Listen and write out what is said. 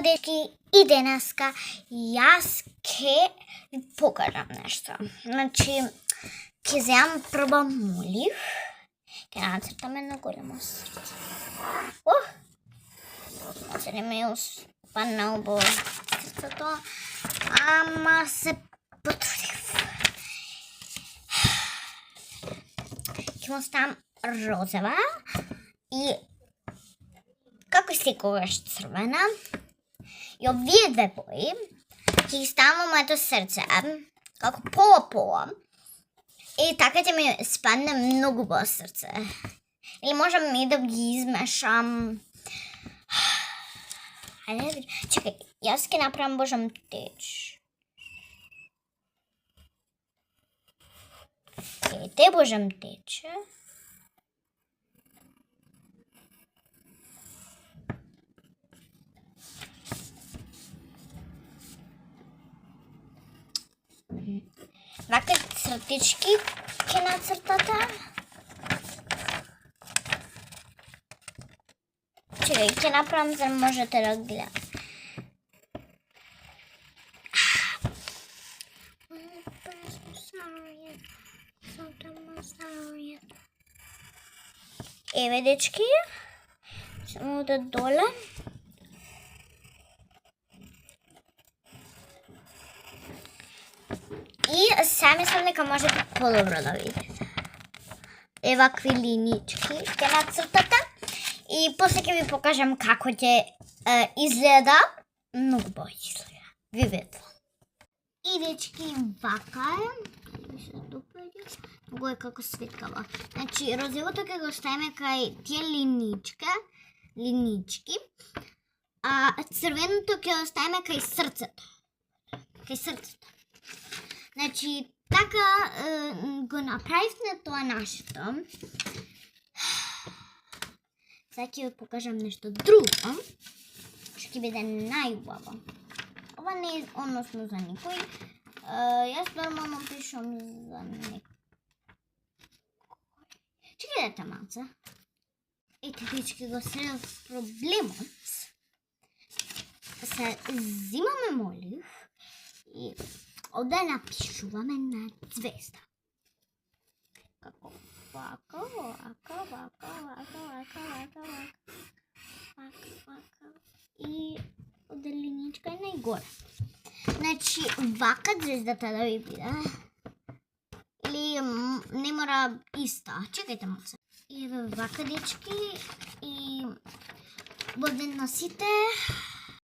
дечки, и денеска јас ќе ви покажам нешто. Значи, ќе земам прво молив, ќе нацртам едно големо срце. Се не ме успана убаво срцето, ама се потрудив. Ќе му ставам розова и како секогаш црвена. И овие две бои ќе ги ставам во моето срце, како пола-пола. И така ќе ми спадне многу во срце. Или можам и да ги измешам. Ајде, чекај, јас ќе направам божам теч. Ете, божам тече. Вака цртички ќе нацртате. Чекај, ќе направам за да можете да гледате. Еве, дечки, само да доле. И сега мислам дека можете подобро да видите. Е, вакви линички ќе нацртате. И после ќе ви покажам како ќе изгледа. Многу бој изгледа. Ви ветвам. И дечки, вака е. Ви се допаѓа. Многу е како светкава. Значи, розовото ќе го ставиме кај тие линички. А црвеното ќе го ставиме кај срцето. Кај срцето. Значи, така го направивме тоа нашето. Сега ќе ви покажам нешто друго, што ќе биде најубаво. Ова не е односно за никој. Јас нормално пишам за некој. Чекајте малце. Ете, дечки, го средов проблемот. Се зимаме молив и овде напишуваме на звезда. Како вака. И овде линичка е најгоре. Значи, вака звездата да ви биде. Или не мора иста. Чекајте малце. И еве вака, дечки, и во деносите